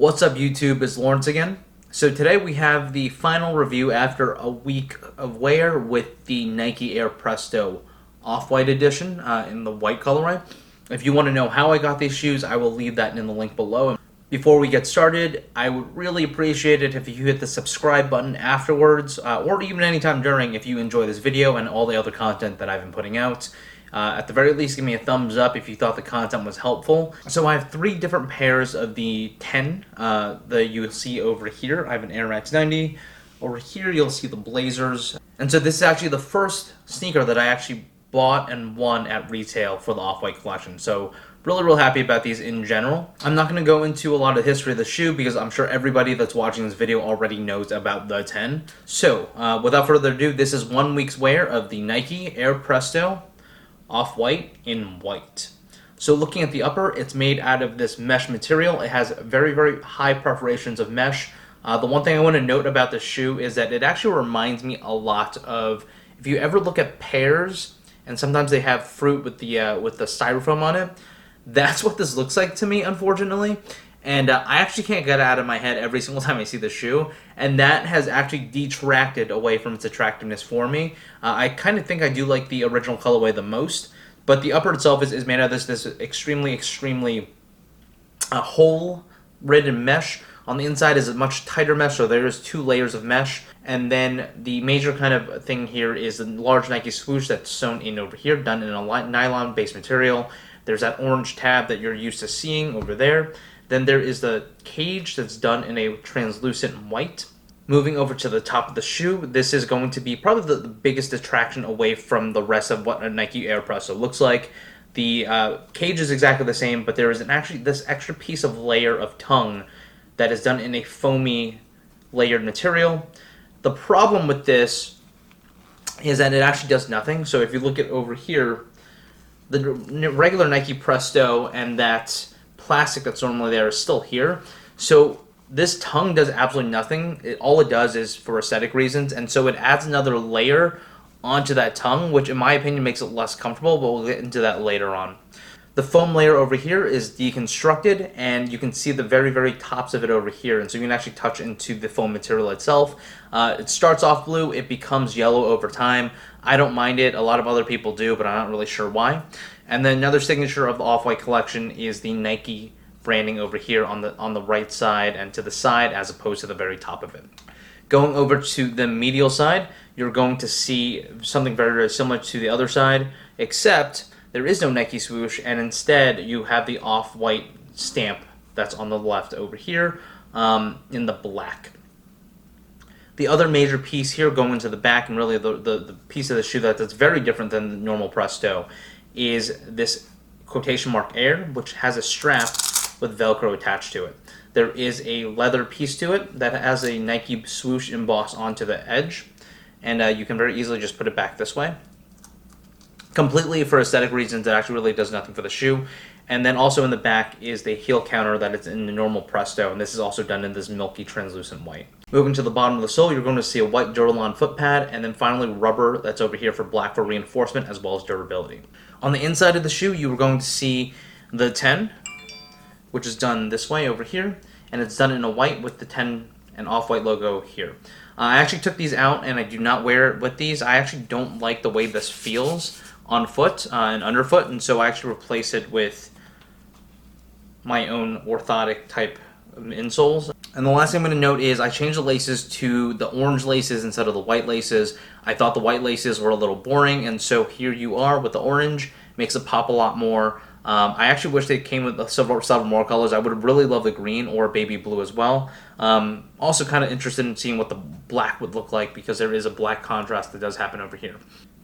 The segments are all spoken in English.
What's up YouTube, it's Lawrence again. So today we have the final review after a week of wear with the Nike Air Presto Off-White Edition in the white colorway. If you want to know how I got these shoes, I will leave that in the link below. Before we get started, I would really appreciate it if you hit the subscribe button afterwards, or even anytime during if you enjoy this video and all the other content that I've been putting out. At the very least, give me a thumbs up if you thought the content was helpful. So I have three different pairs of the 10 that you'll see over here. I have an Air Max 90. Over here, you'll see the Blazers. And so this is actually the first sneaker that I actually bought and won at retail for the Off-White collection. So really happy about these in general. I'm not going to go into a lot of the history of the shoe because I'm sure everybody that's watching this video already knows about the 10. So without further ado, this is 1 week's wear of the Nike Air Presto Off-White in white. So looking at the upper, it's made out of this mesh material. It has very high perforations of mesh. The one thing I want to note about this shoe is that it actually reminds me a lot of, if you ever look at pears, and sometimes they have fruit with the styrofoam on it, that's what this looks like to me, unfortunately. And I actually can't get it out of my head every single time I see the shoe, and that has actually detracted away from its attractiveness for me. I kind of think I do like the original colorway the most, but the upper itself is made out of this extremely hole-ridden mesh. On the inside is a much tighter mesh, so there is 2 layers of mesh. And then the major kind of thing here is the large Nike swoosh that's sewn in over here, done in a nylon-based material. There's that orange tab that you're used to seeing over there. Then there is the cage that's done in a translucent white. Moving over to the top of the shoe, this is going to be probably the biggest attraction away from the rest of what a Nike Air Presto looks like. The cage is exactly the same, but there is actually this extra piece of layer of tongue that is done in a foamy layered material. The problem with this is that it actually does nothing. So if you look at over here, the regular Nike Presto and that plastic that's normally there is still here. So this tongue does absolutely nothing. All it does is for aesthetic reasons, and so it adds another layer onto that tongue, which in my opinion makes it less comfortable, but we'll get into that later on. The foam layer over here is deconstructed, and you can see the very tops of it over here, and so you can actually touch into the foam material itself. It starts off blue, it becomes yellow over time. I don't mind it, a lot of other people do, but I'm not really sure why. And then another signature of the Off-White collection is the Nike branding over here on the right side and to the side, as opposed to the very top of it. Going over to the medial side, you're going to see something very similar to the other side, except there is no Nike swoosh, and instead you have the Off-White stamp that's on the left over here in the black. The other major piece here going to the back, and really the piece of the shoe that's very different than the normal Presto, is this quotation mark Air, which has a strap with Velcro attached to it. There is a leather piece to it that has a Nike swoosh embossed onto the edge, and you can very easily just put it back this way. Completely for aesthetic reasons, it actually really does nothing for the shoe. And then also in the back is the heel counter that is in the normal Presto, and this is also done in this milky translucent white. Moving to the bottom of the sole, you're going to see a white Duralon foot pad, and then finally rubber that's over here for black for reinforcement as well as durability. On the inside of the shoe, you are going to see the 10, which is done this way over here, and it's done in a white with the 10 and Off-White logo here. I actually took these out, and I do not wear it with these. I actually don't like the way this feels on foot and underfoot, and so I actually replace it with my own orthotic type insoles. And the last thing I'm going to note is I changed the laces to the orange laces instead of the white laces. I thought the white laces were a little boring, and so here you are with the orange. Makes it pop a lot more. I actually wish they came with several more colors. I would have really loved the green or baby blue as well. Also kind of interested in seeing what the black would look like, because there is a black contrast that does happen over here.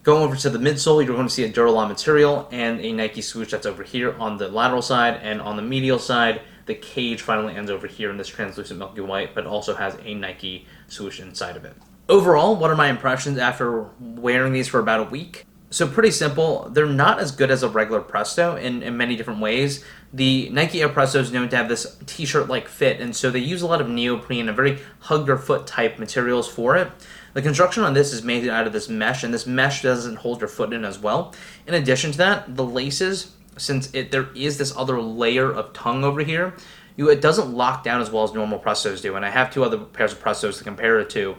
Going over to the midsole, you're going to see a Duralon material and a Nike swoosh that's over here on the lateral side, and on the medial side, the cage finally ends over here in this translucent milky white, but also has a Nike swoosh inside of it. Overall, what are my impressions after wearing these for about a week? So pretty simple. They're not as good as a regular Presto in many different ways. The Nike Air Presto is known to have this t-shirt-like fit, and so they use a lot of neoprene and very hug-your-foot type materials for it. The construction on this is made out of this mesh, and this mesh doesn't hold your foot in as well. In addition to that, the laces, since there is this other layer of tongue over here, it doesn't lock down as well as normal Prestos do. And I have 2 other pairs of Prestos to compare it to.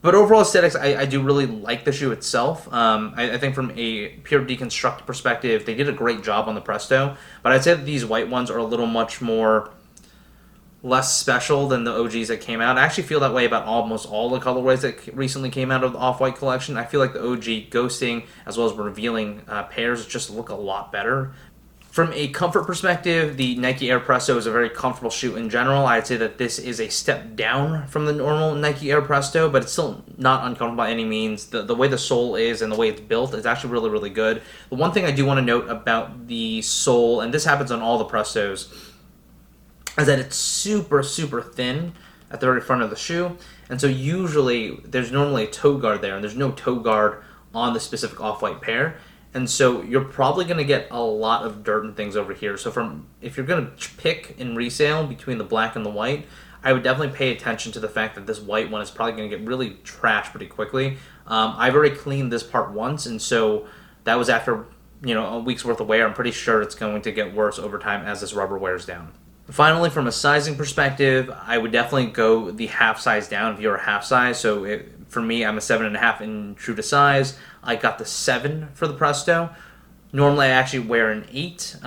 But overall aesthetics, I do really like the shoe itself. I think from a pure deconstructed perspective, they did a great job on the Presto. But I'd say that these white ones are a little much more less special than the OGs that came out. I actually feel that way about almost all the colorways that recently came out of the Off-White collection. I feel like the OG ghosting as well as revealing pairs just look a lot better. From a comfort perspective, the Nike Air Presto is a very comfortable shoe in general. I'd say that this is a step down from the normal Nike Air Presto, but it's still not uncomfortable by any means. The way the sole is and the way it's built is actually really, really good. The one thing I do want to note about the sole, and this happens on all the Prestos, is that it's super, super thin at the very front of the shoe. And so usually there's normally a toe guard there, and there's no toe guard on the specific Off-White pair. And so you're probably going to get a lot of dirt and things over here. So if you're going to pick in resale between the black and the white, I would definitely pay attention to the fact that this white one is probably going to get really trashed pretty quickly. I've already cleaned this part once, and so that was after a week's worth of wear. I'm pretty sure it's going to get worse over time as this rubber wears down. Finally, from a sizing perspective, I would definitely go the half size down if you're a half size. So for me, I'm a 7.5 in true to size. I got the 7 for the Presto. Normally, I actually wear an 8,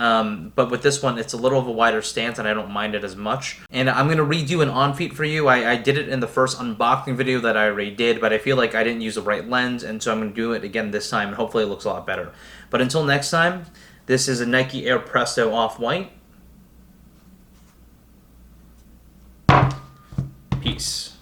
but with this one, it's a little of a wider stance, and I don't mind it as much. And I'm going to redo an on-feet for you. I did it in the first unboxing video that I already did, but I feel like I didn't use the right lens, and so I'm going to do it again this time, and hopefully it looks a lot better. But until next time, this is a Nike Air Presto Off-White. Peace.